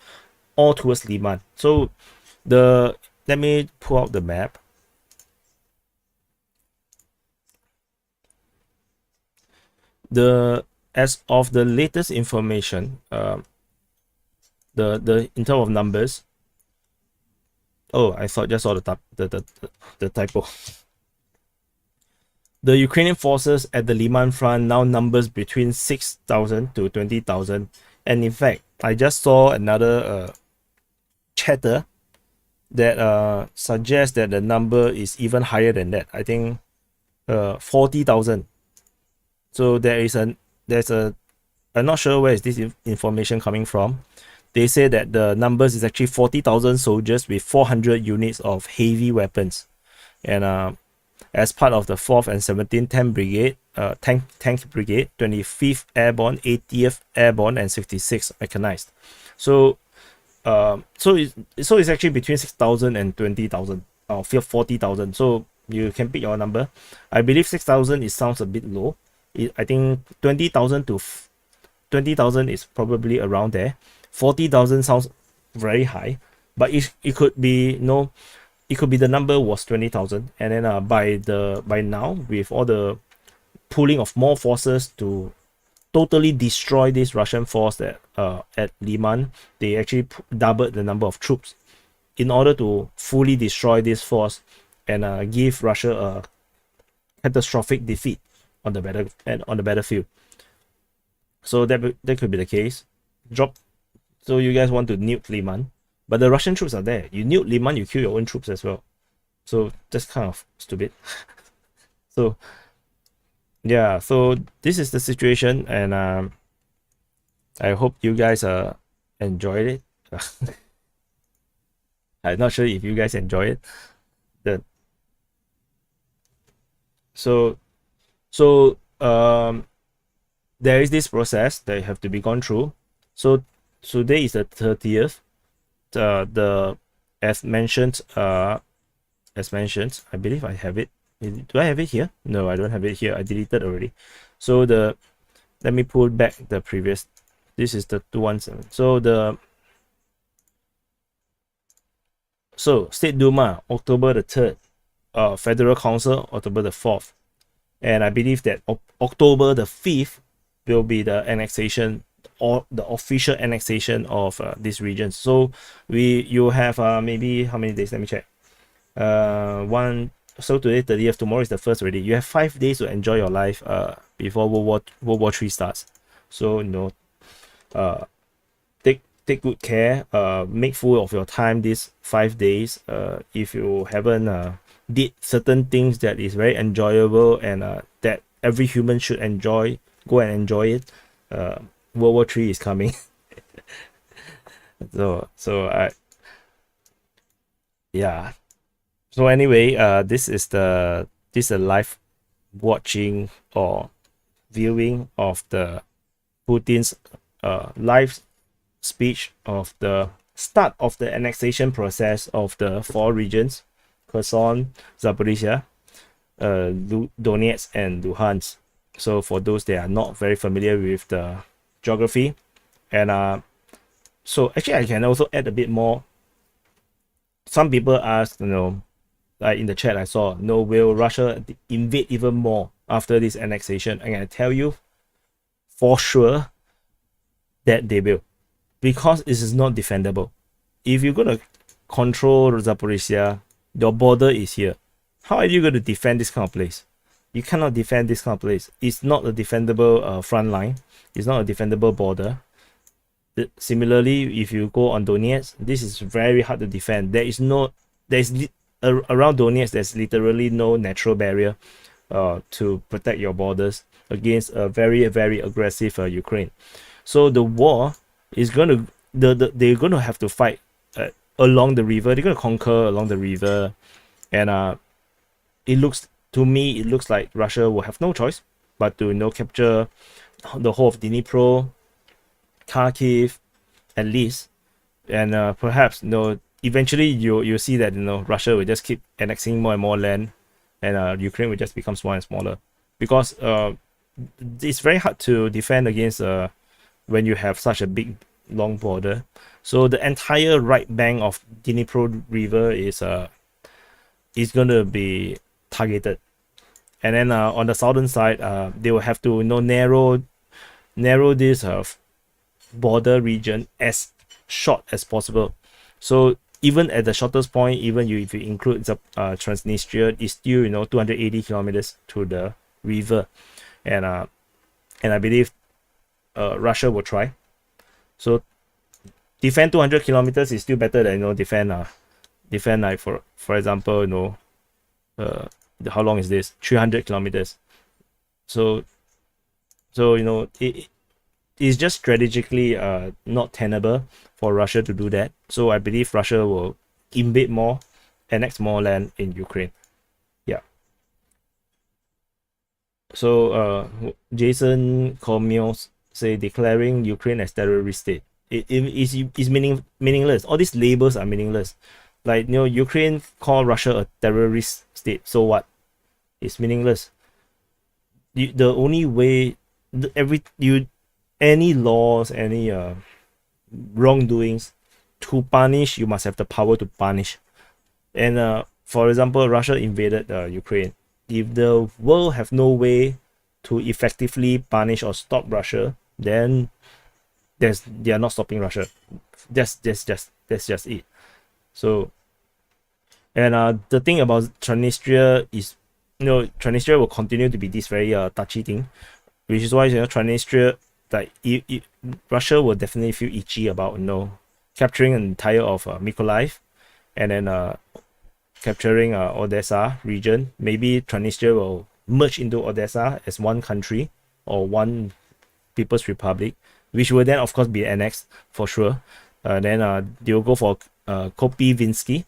all towards Liman. So let me pull out the map. As of the latest information, in terms of numbers. Oh, I thought just saw the typo. The Ukrainian forces at the Liman front now numbers between 6,000 to 20,000, and in fact, I just saw another chatter that suggests that the number is even higher than that. I think 40,000. So there's a I'm not sure where is this information coming from. They say that the numbers is actually 40,000 soldiers with 400 units of heavy weapons, and as part of the 4th and 17th Tank Brigade, Tank Brigade, 25th Airborne, 80th Airborne, and 66th Mechanized. So it's actually between 6,000 and 20,000 or 40,000. So you can pick your number. I believe 6,000 sounds a bit low. I think 20,000 to 20,000 is probably around there. 40,000 sounds very high, but it could be it could be the number was 20,000, and then by now, with all the pooling of more forces to totally destroy this Russian force that at Liman, they actually doubled the number of troops in order to fully destroy this force and give Russia a catastrophic defeat on the battlefield. So that could be the case. So you guys want to nuke Liman, but the Russian troops are there. You nuke Liman, you kill your own troops as well. So that's kind of stupid. So yeah, so this is the situation, and I hope you guys enjoyed it. I'm not sure if you guys enjoy it. There is this process that have to be gone through. So today is the 30th. As mentioned, I believe I have it. Do I have it here? No, I don't have it here. I deleted already. So let me pull back the previous. This is the 217. So State Duma, October the 3rd. Federal Council, October the 4th. And I believe that October the 5th will be the annexation, or the official annexation of these regions. So you have maybe how many days? Let me check. So today 30th, tomorrow is the 1st already. You have 5 days to enjoy your life before World War III starts. So take good care. Make full of your time these 5 days. If you haven't did certain things that is very enjoyable and that every human should enjoy, go and enjoy it. World War III is coming. Yeah. So anyway, this is a live watching or viewing of the Putin's live speech of the start of the annexation process of the 4 regions: Kherson, Zaporizhia, Donetsk, and Luhansk. So for those that are not very familiar with the geography, and so actually I can also add a bit more. Some people ask, like in the chat I saw, will Russia invade even more after this annexation? And I tell you for sure that they will, because it is not defendable. If you're going to control Zaporizhia, your border is here. How are you going to defend this kind of place? You cannot defend this kind of place. It's not a defendable front line. It's not a defendable border. Similarly, if you go on Donetsk, this is very hard to defend. Around Donetsk, there's literally no natural barrier to protect your borders against a very, very aggressive Ukraine. So the war is going to, they're going to have to fight along the river. They're going to conquer along the river, and it looks like Russia will have no choice but to capture the whole of Dnipro, Kharkiv, at least, and perhaps eventually you see that Russia will just keep annexing more and more land, and Ukraine will just become smaller and smaller, because it's very hard to defend against when you have such a big long border. So the entire right bank of Dnipro river is going to be targeted, and then on the southern side they will have to narrow this border region as short as possible. So even at the shortest point, even if you include the Transnistria, is still 280 kilometers to the river, and I believe Russia will try. So defend 200 kilometers is still better than defend defend, like for example, you know, how long is this? 300 kilometers. So you know, it is just strategically not tenable for Russia to do that. So I believe Russia will invade more, annex more land in Ukraine. Yeah. So Jason Comios say declaring Ukraine as terrorist state. It is meaningless. All these labels are meaningless. Like, you know, Ukraine call Russia a terrorist state. So what? It's meaningless. The only way any laws, any wrongdoings to punish, you must have the power to punish. And for example, Russia invaded Ukraine. If the world have no way to effectively punish or stop Russia, then they are not stopping Russia. That's just it. So, and the thing about Transnistria is, you know, Transnistria will continue to be this very touchy thing, which is why, you know, Transnistria, like Russia will definitely feel itchy about, you know, capturing an entire of Mykolaiv, and then capturing Odessa region. Maybe Transnistria will merge into Odessa as one country or one People's Republic, which will then of course be annexed for sure. Then they will go for Kopyvinsky,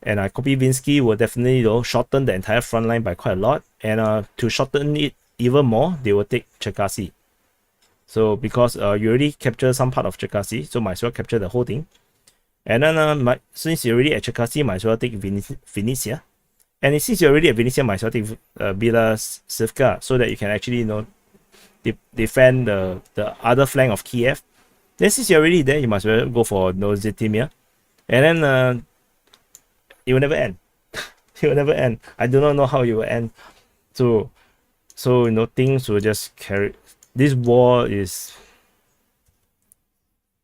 and Kopyvinsky will definitely, you know, shorten the entire front line by quite a lot. And to shorten it even more, they will take Cherkasy. So because you already captured some part of Cherkasy, so might as well capture the whole thing. And then since you're already at Cherkasy, might as well take Vinnytsia. And since you're already at Vinnytsia, might as well take Bilasivka, so that you can actually, you know, defend the other flank of Kiev. Then since you're already there, you must well go for, you know, Zhytomyr. And then it will never end. It will never end. I do not know how it will end. So you know, things will just carry. This war is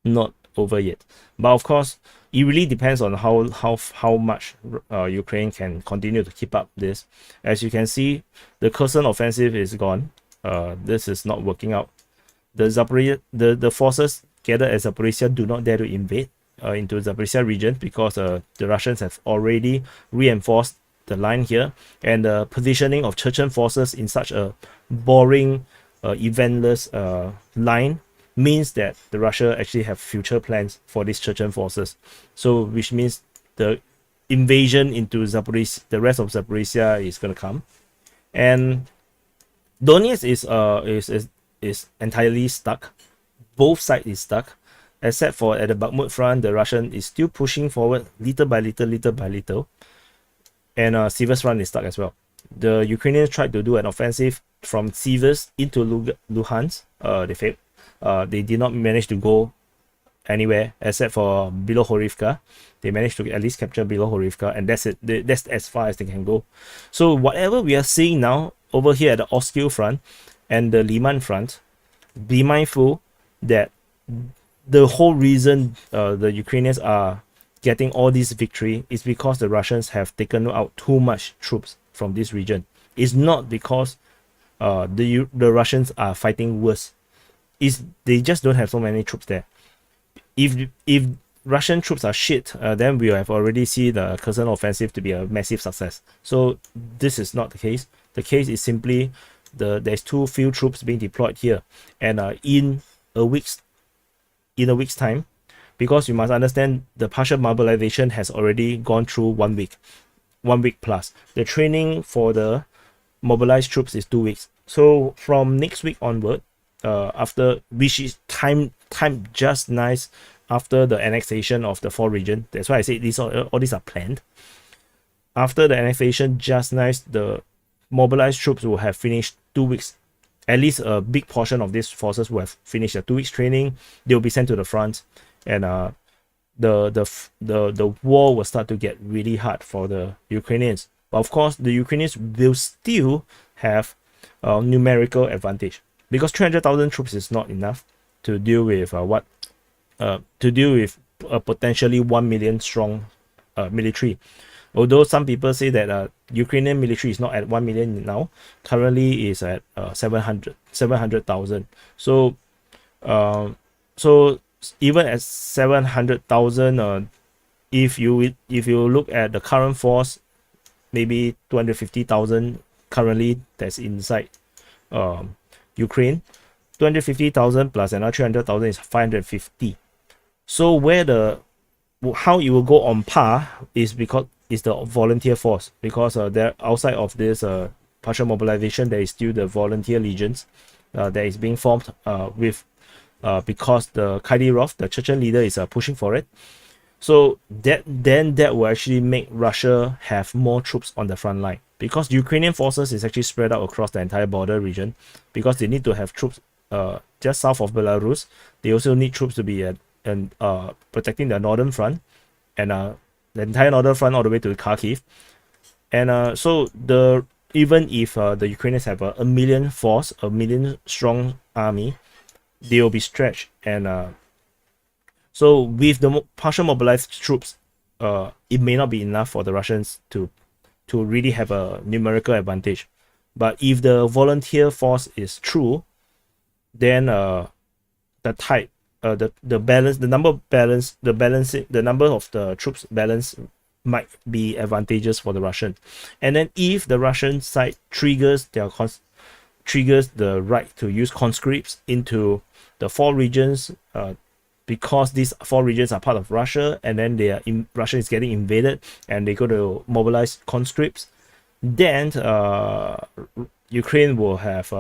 not over yet. But of course, it really depends on how much Ukraine can continue to keep up this. As you can see, the Kherson offensive is gone. This is not working out. The forces gathered at Zaporizhia do not dare to invade into Zaporizhia region because the Russians have already reinforced the line here, and the positioning of Chechen forces in such a boring, eventless line means that the Russia actually have future plans for these Chechen forces. So which means the invasion into Zaporizhia, the rest of Zaporizhia is gonna come, and Donetsk is entirely stuck. Both sides is stuck, except for at the Bakhmut front, the Russian is still pushing forward little by little, and Siversk front is stuck as well. The Ukrainians tried to do an offensive from Siversk into Luhansk. They failed. They did not manage to go anywhere except for below Horivka. They managed to at least capture below Horivka, and that's it. That's as far as they can go. So whatever we are seeing now over here at the Oskil front and the Liman front, be mindful that the whole reason the Ukrainians are getting all this victory is because the Russians have taken out too much troops from this region. It's not because the Russians are fighting worse. They just don't have so many troops there. If Russian troops are shit, then we have already seen the Kherson offensive to be a massive success. So this is not the case. The case is simply there's too few troops being deployed here, and in a week's time, because you must understand the partial mobilization has already gone through 1 week plus. The training for the mobilized troops is 2 weeks. So from next week onward, after, which is time just nice after the annexation of the 4 region. That's why I say all these are planned. After the annexation, just nice, the mobilized troops will have finished 2 weeks. At least a big portion of these forces will have finished their 2 weeks training. They will be sent to the front, and the war will start to get really hard for the Ukrainians. But of course, the Ukrainians will still have a numerical advantage, because 300,000 troops is not enough to deal with a potentially 1 million strong military. Although some people say that Ukrainian military is not at 1 million now, currently is at 700,000. So even at 700,000, if you look at the current force, maybe 250,000 currently that's inside Ukraine, 250,000 plus another 300,000 is 550. So how it will go on par is because it's the volunteer force, because they're outside of this partial mobilization. There is still the volunteer legions that is being formed because the Kadyrov, the Chechen leader, is pushing for it. So that will actually make Russia have more troops on the front line, because Ukrainian forces is actually spread out across the entire border region, because they need to have troops just south of Belarus. They also need troops to be protecting the northern front, and the entire northern front all the way to Kharkiv. And so even if the Ukrainians have a million force, a million strong army, they will be stretched. And so with the partial mobilized troops, it may not be enough for the Russians to really have a numerical advantage. But if the volunteer force is true, then the number of the troops balance might be advantageous for the Russians. And then if the Russian side triggers the right to use conscripts into the 4 regions, because these 4 regions are part of Russia, and then Russia is getting invaded and they go to mobilize conscripts, then Ukraine will have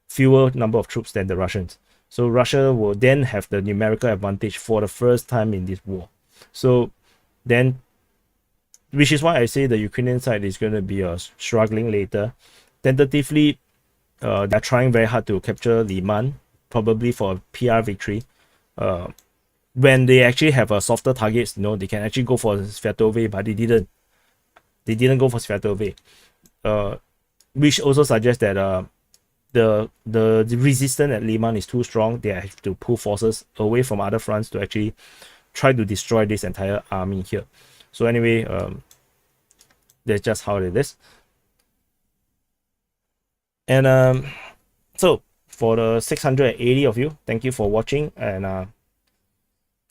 fewer number of troops than the Russians. So Russia will then have the numerical advantage for the first time in this war. So then, which is why I say the Ukrainian side is going to be struggling later. Tentatively, they're trying very hard to capture Liman, probably for a PR victory. When they actually have softer targets, they can actually go for Sviatove, but they didn't. They didn't go for Sviatove, which also suggests that the resistance at Liman is too strong. They have to pull forces away from other fronts to actually try to destroy this entire army here. So anyway, that's just how it is. And so for the 680 of you, thank you for watching. And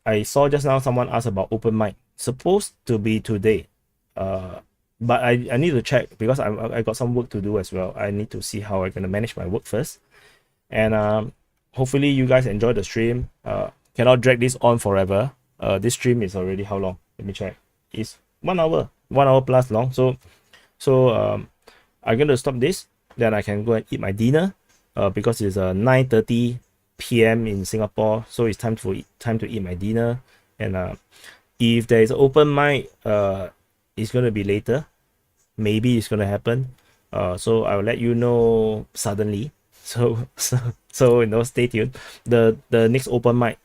I saw just now someone asked about open mic. Supposed to be today, but I need to check, because I got some work to do as well. I need to see how I'm gonna manage my work first. And hopefully you guys enjoy the stream. Cannot drag this on forever. This stream is already how long? Let me check. It's 1 hour plus long. So I'm gonna stop this. Then I can go and eat my dinner. Because it's 9:30 p.m. in Singapore, so it's time to eat my dinner. And if there is an open mic, it's gonna be later. Maybe it's gonna happen. So I will let you know suddenly. So stay tuned. The next open mic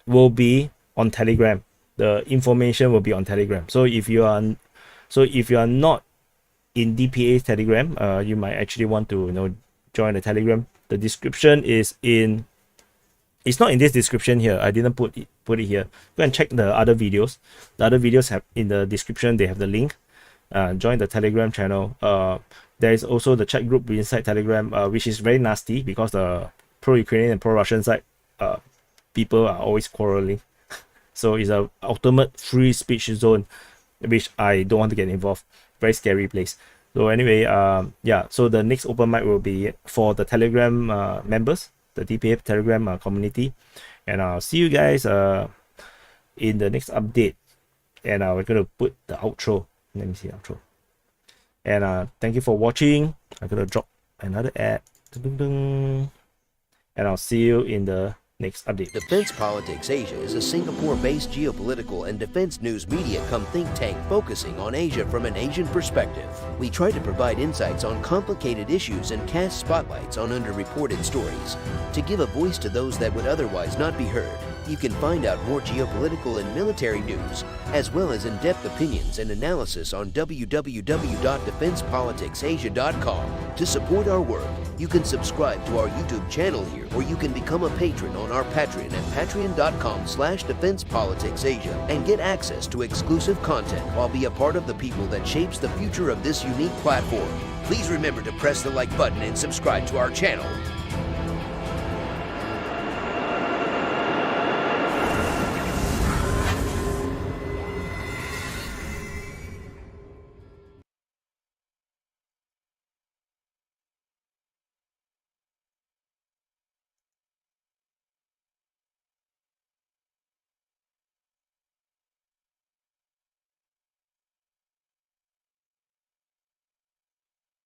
will be on Telegram. The information will be on Telegram. So if you are not in DPA's Telegram, you might actually want to join the Telegram. The description is in. It's not in this description here. I didn't put it here. Go and check the other videos. The other videos have in the description. They have the link. Join the Telegram channel. There is also the chat group inside Telegram, which is very nasty, because the pro-Ukrainian and pro-Russian side people are always quarreling. So it's a ultimate free speech zone, which I don't want to get involved. Very scary place. So anyway, so the next open mic will be for the Telegram members, the DPA Telegram community. And I'll see you guys in the next update. And we're going to put the outro. Let me see outro. And thank you for watching. I'm going to drop another ad. And I'll see you in the next update. Defense Politics Asia is a Singapore-based geopolitical and defense news media come think tank focusing on Asia from an Asian perspective. We try to provide insights on complicated issues and cast spotlights on underreported stories to give a voice to those that would otherwise not be heard. You can find out more geopolitical and military news, as well as in-depth opinions and analysis on www.defensepoliticsasia.com. To support our work, you can subscribe to our YouTube channel here, or you can become a patron on our Patreon at patreon.com/defensepoliticsasia and get access to exclusive content while be a part of the people that shapes the future of this unique platform. Please remember to press the like button and subscribe to our channel.